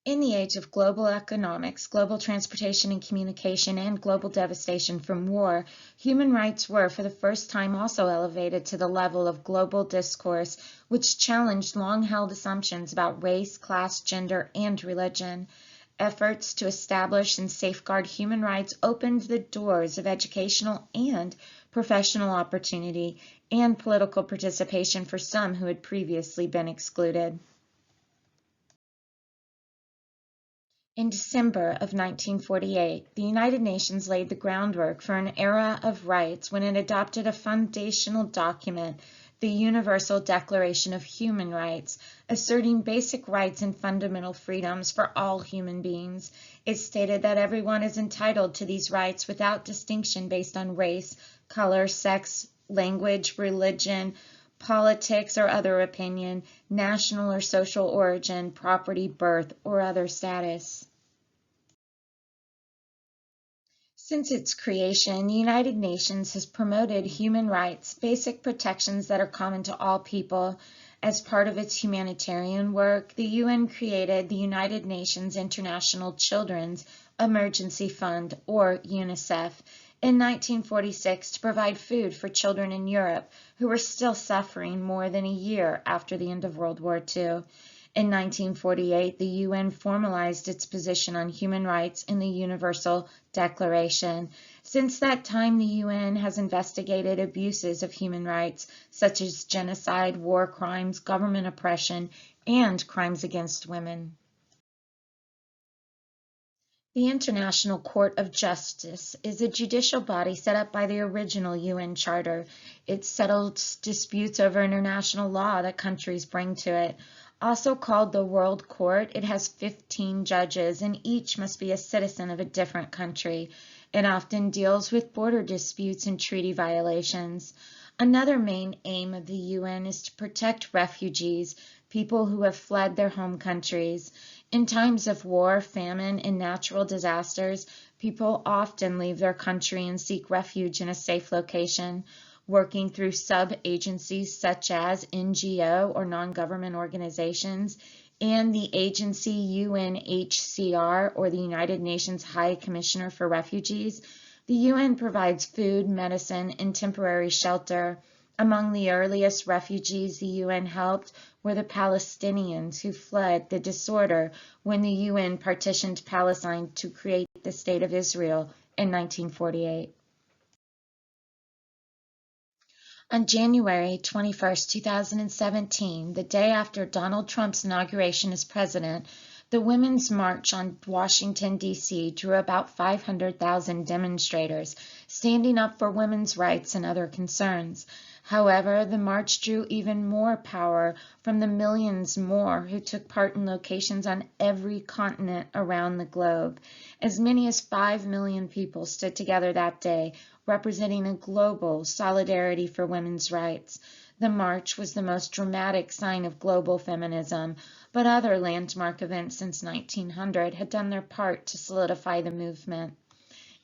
In the age of global economics, global transportation and communication, and global devastation from war, human rights were for the first time also elevated to the level of global discourse, which challenged long-held assumptions about race, class, gender, and religion. Efforts to establish and safeguard human rights opened the doors of educational and professional opportunity and political participation for some who had previously been excluded. In December of 1948, the United Nations laid the groundwork for an era of rights when it adopted a foundational document, the Universal Declaration of Human Rights, asserting basic rights and fundamental freedoms for all human beings. It stated that everyone is entitled to these rights without distinction based on race, color, sex, language, religion, politics or other opinion, national or social origin, property, birth, or other status. Since its creation, the United Nations has promoted human rights, basic protections that are common to all people. As part of its humanitarian work, the UN created the United Nations International Children's Emergency Fund, or UNICEF, in 1946 to provide food for children in Europe who were still suffering more than a year after the end of World War II. In 1948, the UN formalized its position on human rights in the Universal Declaration. Since that time, the UN has investigated abuses of human rights, such as genocide, war crimes, government oppression, and crimes against women. The International Court of Justice is a judicial body set up by the original UN Charter. It settles disputes over international law that countries bring to it. Also called the World Court, it has 15 judges, and each must be a citizen of a different country. It often deals with border disputes and treaty violations. Another main aim of the UN is to protect refugees, people who have fled their home countries. In times of war, famine, and natural disasters, people often leave their country and seek refuge in a safe location. Working through sub-agencies such as NGO or non-government organizations, and the agency UNHCR, or the United Nations High Commissioner for Refugees, the UN provides food, medicine, and temporary shelter. Among the earliest refugees the UN helped were the Palestinians who fled the disorder when the UN partitioned Palestine to create the State of Israel in 1948. On January 21, 2017, the day after Donald Trump's inauguration as president, the Women's March on Washington, D.C. drew about 500,000 demonstrators, standing up for women's rights and other concerns. However, the march drew even more power from the millions more who took part in locations on every continent around the globe. As many as 5 million people stood together that day, representing a global solidarity for women's rights. The march was the most dramatic sign of global feminism, but other landmark events since 1900 had done their part to solidify the movement.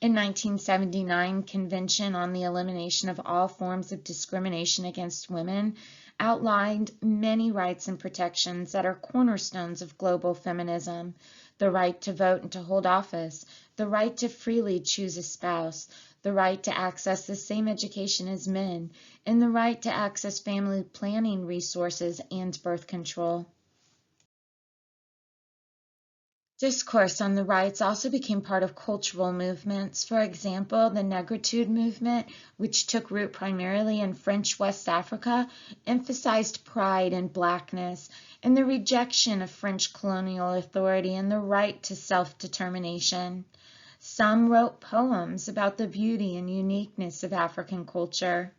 In 1979, Convention on the Elimination of All Forms of Discrimination Against Women outlined many rights and protections that are cornerstones of global feminism: the right to vote and to hold office, the right to freely choose a spouse, the right to access the same education as men, and the right to access family planning resources and birth control. Discourse on the rights also became part of cultural movements. For example, the Negritude movement, which took root primarily in French West Africa, emphasized pride in blackness and the rejection of French colonial authority and the right to self-determination. Some wrote poems about the beauty and uniqueness of African culture.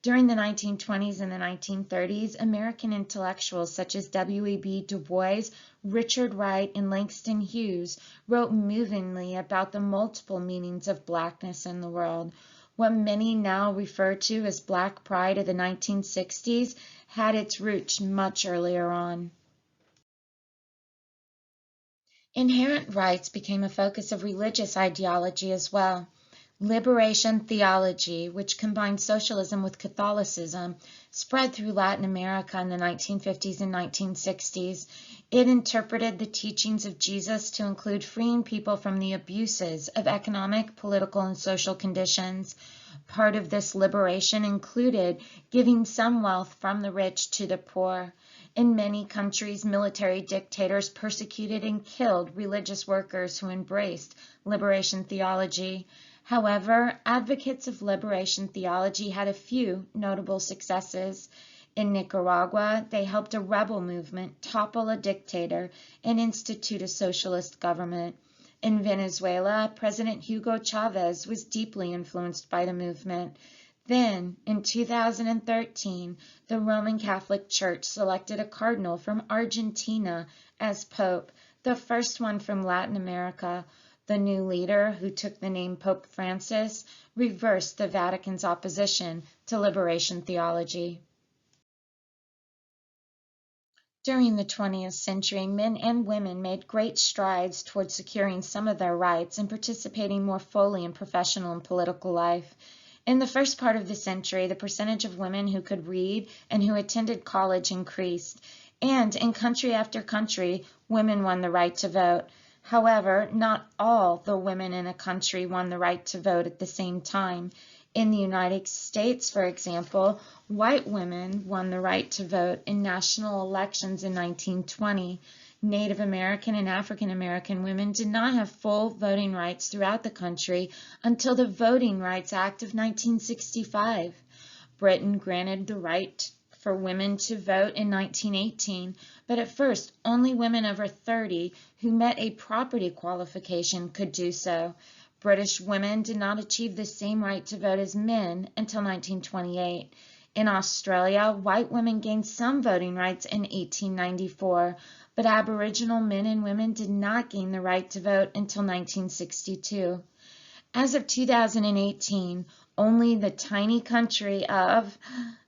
During the 1920s and the 1930s, American intellectuals such as W.E.B. Du Bois, Richard Wright, and Langston Hughes wrote movingly about the multiple meanings of blackness in the world. What many now refer to as Black Pride of the 1960s had its roots much earlier on. Inherent rights became a focus of religious ideology as well. Liberation theology, which combined socialism with Catholicism, spread through Latin America in the 1950s and 1960s. It interpreted the teachings of Jesus to include freeing people from the abuses of economic, political, and social conditions. Part of this liberation included giving some wealth from the rich to the poor. In many countries, military dictators persecuted and killed religious workers who embraced liberation theology. However, advocates of liberation theology had a few notable successes. In Nicaragua, they helped a rebel movement topple a dictator and institute a socialist government. In Venezuela, President Hugo Chavez was deeply influenced by the movement. Then, in 2013, the Roman Catholic Church selected a cardinal from Argentina as pope, the first one from Latin America. The new leader, who took the name Pope Francis, reversed the Vatican's opposition to liberation theology. During the 20th century, men and women made great strides toward securing some of their rights and participating more fully in professional and political life. In the first part of the century, the percentage of women who could read and who attended college increased, and in country after country, women won the right to vote. However, not all the women in a country won the right to vote at the same time. In the United States, for example, white women won the right to vote in national elections in 1920. Native American and African American women did not have full voting rights throughout the country until the Voting Rights Act of 1965. Britain granted the right for women to vote in 1918, but at first only women over 30 who met a property qualification could do so. British women did not achieve the same right to vote as men until 1928. In Australia, white women gained some voting rights in 1894, but Aboriginal men and women did not gain the right to vote until 1962. As of 2018, only the tiny country of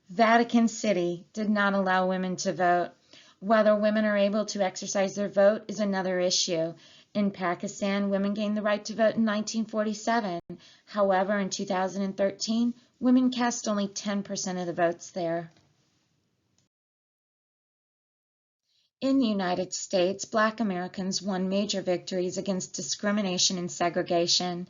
Vatican City did not allow women to vote. Whether women are able to exercise their vote is another issue. In Pakistan, women gained the right to vote in 1947. However, in 2013, women cast only 10% of the votes there. In the United States, Black Americans won major victories against discrimination and segregation.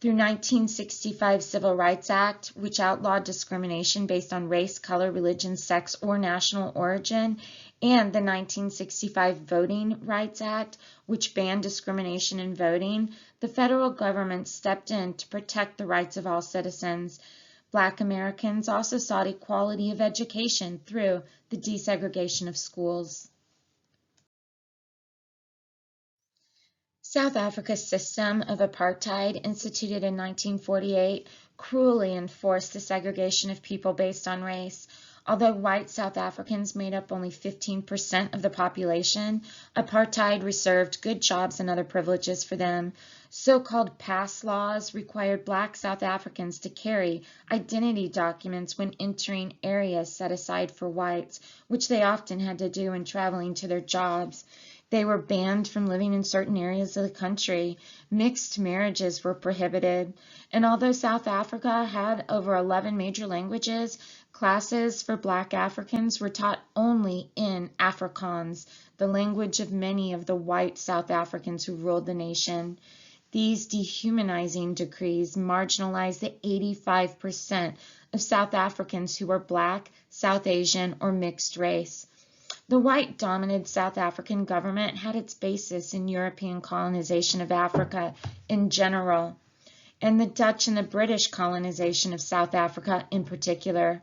Through 1965 Civil Rights Act, which outlawed discrimination based on race, color, religion, sex, or national origin, and the 1965 Voting Rights Act, which banned discrimination in voting, the federal government stepped in to protect the rights of all citizens. Black Americans also sought equality of education through the desegregation of schools. South Africa's system of apartheid, instituted in 1948, cruelly enforced the segregation of people based on race. Although white South Africans made up only 15% of the population, apartheid reserved good jobs and other privileges for them. So-called pass laws required Black South Africans to carry identity documents when entering areas set aside for whites, which they often had to do when traveling to their jobs. They were banned from living in certain areas of the country. Mixed marriages were prohibited. And although South Africa had over 11 major languages, classes for Black Africans were taught only in Afrikaans, the language of many of the white South Africans who ruled the nation. These dehumanizing decrees marginalized the 85% of South Africans who were Black, South Asian, or mixed race. The white-dominated South African government had its basis in European colonization of Africa in general, and the Dutch and the British colonization of South Africa in particular.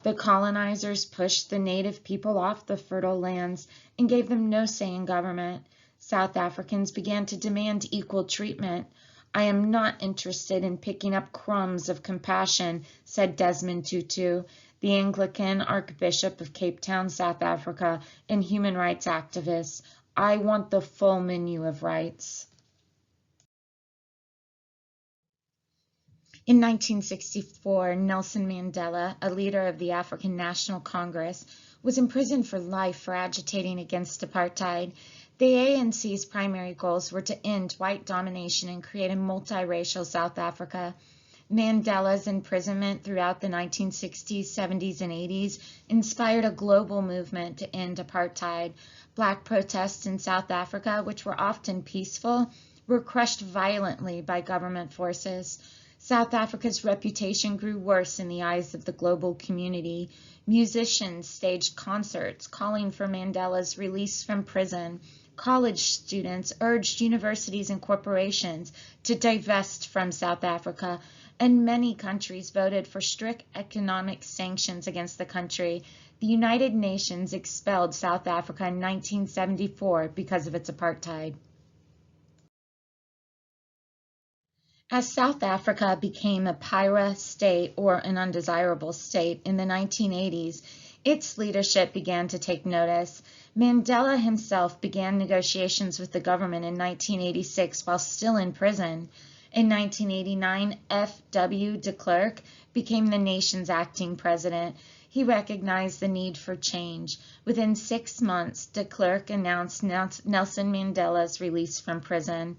The colonizers pushed the native people off the fertile lands and gave them no say in government. South Africans began to demand equal treatment. "I am not interested in picking up crumbs of compassion," said Desmond Tutu, the Anglican Archbishop of Cape Town, South Africa, and human rights activist. "I want the full menu of rights." In 1964, Nelson Mandela, a leader of the African National Congress, was imprisoned for life for agitating against apartheid. The ANC's primary goals were to end white domination and create a multiracial South Africa. Mandela's imprisonment throughout the 1960s, 70s, and 80s inspired a global movement to end apartheid. Black protests in South Africa, which were often peaceful, were crushed violently by government forces. South Africa's reputation grew worse in the eyes of the global community. Musicians staged concerts calling for Mandela's release from prison. College students urged universities and corporations to divest from South Africa, and many countries voted for strict economic sanctions against the country. The United Nations expelled South Africa in 1974 because of its apartheid. As South Africa became a PIRA state, or an undesirable state, in the 1980s, its leadership began to take notice. Mandela himself began negotiations with the government in 1986 while still in prison. In 1989, F.W. de Klerk became the nation's acting president. He recognized the need for change. Within 6 months, de Klerk announced Nelson Mandela's release from prison.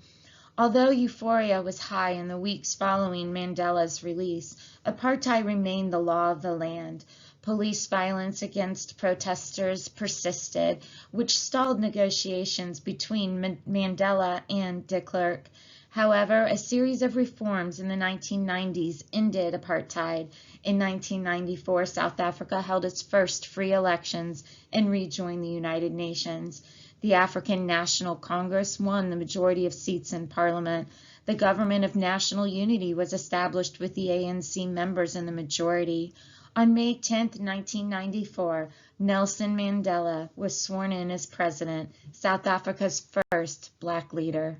Although euphoria was high in the weeks following Mandela's release, apartheid remained the law of the land. Police violence against protesters persisted, which stalled negotiations between Mandela and de Klerk. However, a series of reforms in the 1990s ended apartheid. In 1994, South Africa held its first free elections and rejoined the United Nations. The African National Congress won the majority of seats in Parliament. The Government of National Unity was established with the ANC members in the majority. On May 10, 1994, Nelson Mandela was sworn in as president, South Africa's first black leader.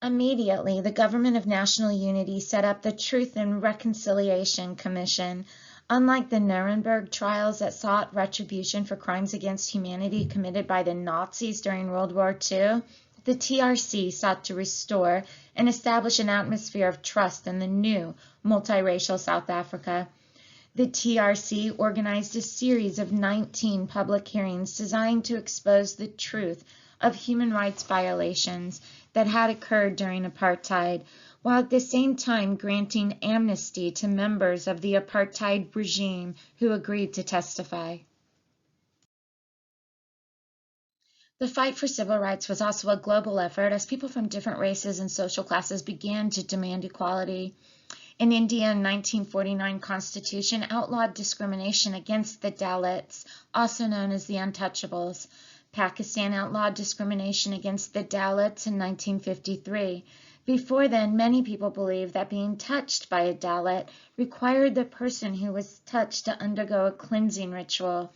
Immediately, the Government of National Unity set up the Truth and Reconciliation Commission. Unlike the Nuremberg trials that sought retribution for crimes against humanity committed by the Nazis during World War II, the TRC sought to restore and establish an atmosphere of trust in the new multiracial South Africa. The TRC organized a series of 19 public hearings designed to expose the truth of human rights violations that had occurred during apartheid, while at the same time granting amnesty to members of the apartheid regime who agreed to testify. The fight for civil rights was also a global effort as people from different races and social classes began to demand equality. In India, a 1949 constitution outlawed discrimination against the Dalits, also known as the Untouchables. Pakistan outlawed discrimination against the Dalits in 1953. Before then, many people believed that being touched by a Dalit required the person who was touched to undergo a cleansing ritual.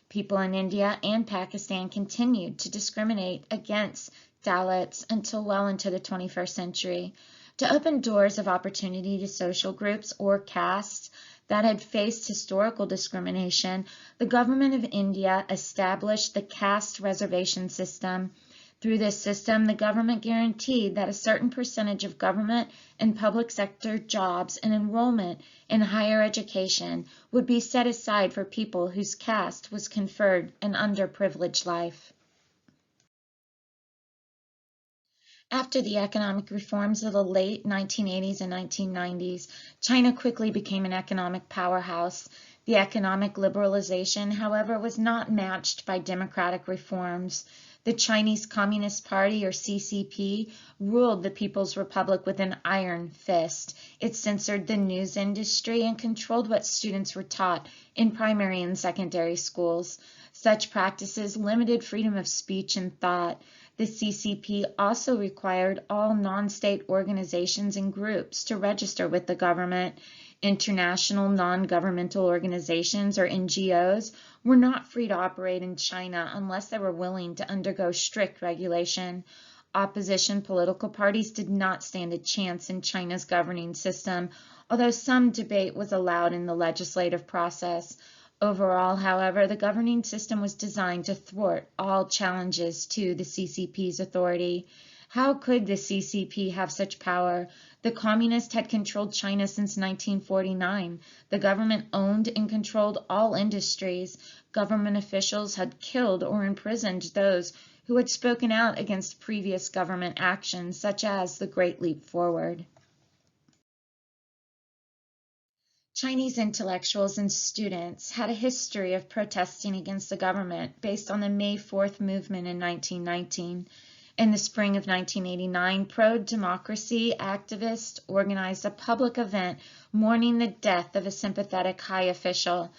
People in India and Pakistan continued to discriminate against Dalits until well into the 21st century. To open doors of opportunity to social groups or castes that had faced historical discrimination, the government of India established the caste reservation system. Through this system, the government guaranteed that a certain percentage of government and public sector jobs and enrollment in higher education would be set aside for people whose caste was conferred an underprivileged life. After the economic reforms of the late 1980s and 1990s, China quickly became an economic powerhouse. The economic liberalization, however, was not matched by democratic reforms. The Chinese Communist Party, or CCP, ruled the People's Republic with an iron fist. It censored the news industry and controlled what students were taught in primary and secondary schools. Such practices limited freedom of speech and thought. The CCP also required all non-state organizations and groups to register with the government. International non-governmental organizations, or NGOs, were not free to operate in China unless they were willing to undergo strict regulation. Opposition political parties did not stand a chance in China's governing system, although some debate was allowed in the legislative process. Overall, however, the governing system was designed to thwart all challenges to the CCP's authority. How could the CCP have such power? The communists had controlled China since 1949. The government owned and controlled all industries. Government officials had killed or imprisoned those who had spoken out against previous government actions, such as the Great Leap Forward. Chinese intellectuals and students had a history of protesting against the government based on the May 4th movement in 1919. In the spring of 1989, pro-democracy activists organized a public event mourning the death of a sympathetic high official.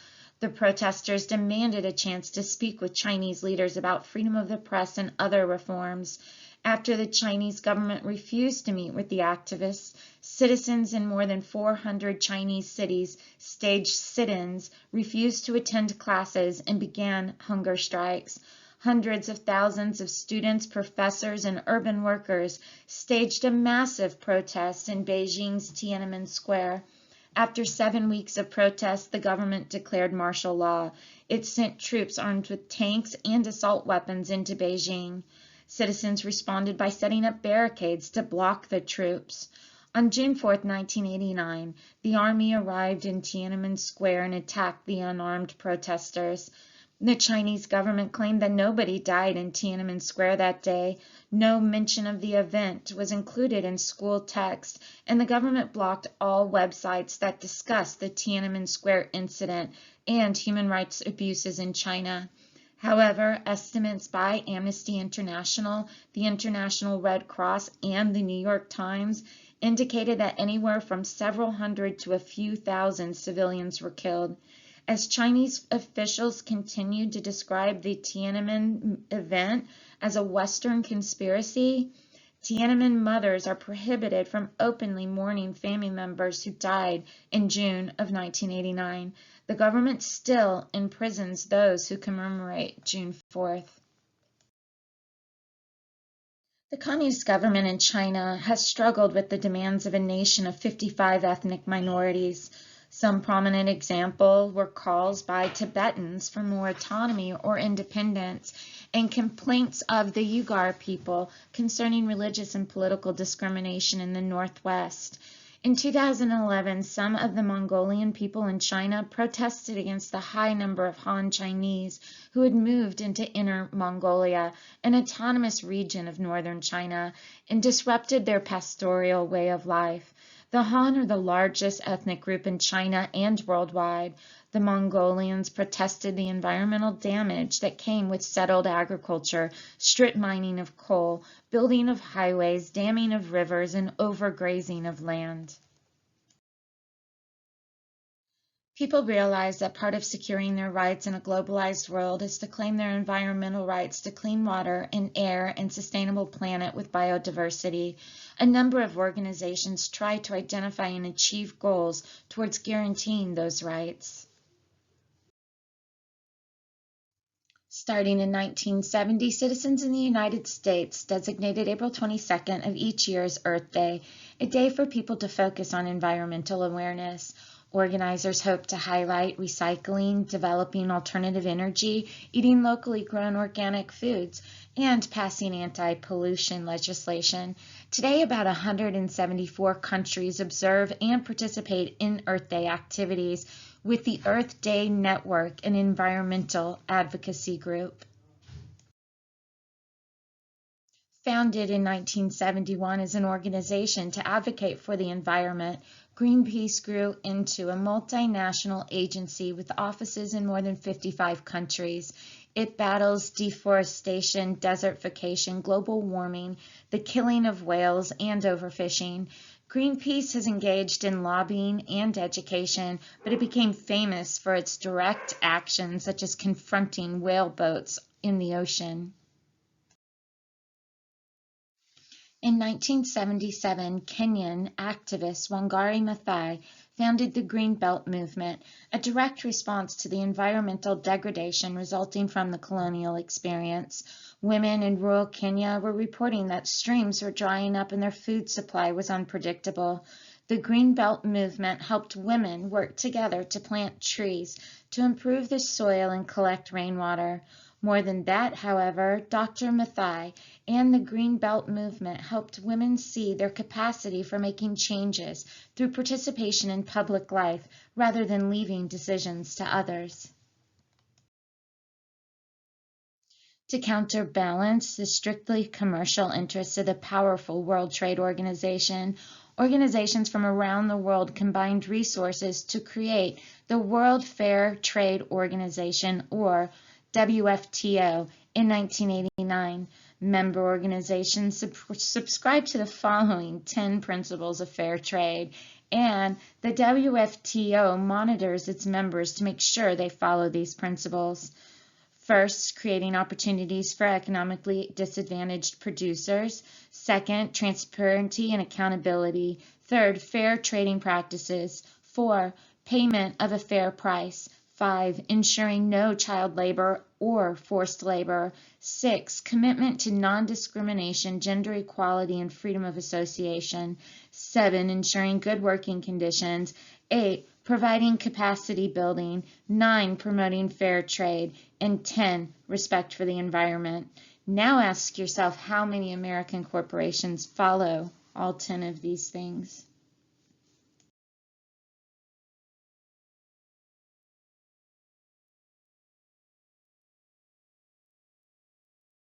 The protesters demanded a chance to speak with Chinese leaders about freedom of the press and other reforms. After the Chinese government refused to meet with the activists, citizens in more than 400 Chinese cities staged sit-ins, refused to attend classes, and began hunger strikes. Hundreds of thousands of students, professors, and urban workers staged a massive protest in Beijing's Tiananmen Square. After 7 weeks of protests, the government declared martial law. It sent troops armed with tanks and assault weapons into Beijing. Citizens responded by setting up barricades to block the troops. On June 4, 1989, the army arrived in Tiananmen Square and attacked the unarmed protesters. The Chinese government claimed that nobody died in Tiananmen Square that day. No mention of the event was included in school text, and the government blocked all websites that discussed the Tiananmen Square incident and human rights abuses in China. However, estimates by Amnesty International, the International Red Cross, and the New York Times indicated that anywhere from several hundred to a few thousand civilians were killed. As Chinese officials continued to describe the Tiananmen event as a Western conspiracy, Tiananmen mothers are prohibited from openly mourning family members who died in June of 1989. The government still imprisons those who commemorate June 4th. The communist government in China has struggled with the demands of a nation of 55 ethnic minorities. Some prominent examples were calls by Tibetans for more autonomy or independence, and complaints of the Uyghur people concerning religious and political discrimination in the Northwest. In 2011, some of the Mongolian people in China protested against the high number of Han Chinese who had moved into Inner Mongolia, an autonomous region of northern China, and disrupted their pastoral way of life. The Han are the largest ethnic group in China and worldwide. The Mongolians protested the environmental damage that came with settled agriculture, strip mining of coal, building of highways, damming of rivers, and overgrazing of land. People realize that part of securing their rights in a globalized world is to claim their environmental rights to clean water and air and sustainable planet with biodiversity. A number of organizations try to identify and achieve goals towards guaranteeing those rights. Starting in 1970, citizens in the United States designated April 22nd of each year as Earth Day, a day for people to focus on environmental awareness. Organizers hope to highlight recycling, developing alternative energy, eating locally grown organic foods, and passing anti-pollution legislation. Today, about 174 countries observe and participate in Earth Day activities with the Earth Day Network, an environmental advocacy group. Founded in 1971 as an organization to advocate for the environment, Greenpeace grew into a multinational agency with offices in more than 55 countries. It battles deforestation, desertification, global warming, the killing of whales, and overfishing. Greenpeace has engaged in lobbying and education, but it became famous for its direct actions, such as confronting whale boats in the ocean. In 1977, Kenyan activist Wangari Maathai founded the Green Belt movement, a direct response to the environmental degradation resulting from the colonial experience. Women in rural Kenya were reporting that streams were drying up and their food supply was unpredictable. The Green Belt movement helped women work together to plant trees to improve the soil and collect rainwater. More than that, however, Dr. Maathai and the Green Belt movement helped women see their capacity for making changes through participation in public life rather than leaving decisions to others. To counterbalance the strictly commercial interests of the powerful World Trade Organization, organizations from around the world combined resources to create the World Fair Trade Organization, or WFTO, in 1989. Member organizations subscribe to the following 10 principles of fair trade, and the WFTO monitors its members to make sure they follow these principles. First, creating opportunities for economically disadvantaged producers. Second, transparency and accountability. Third, fair trading practices. 4, payment of a fair price. 5, ensuring no child labor or forced labor. 6, commitment to non-discrimination, gender equality, and freedom of association. 7, ensuring good working conditions. 8, providing capacity building. 9, promoting fair trade. And 10, respect for the environment. Now ask yourself how many American corporations follow all 10 of these things.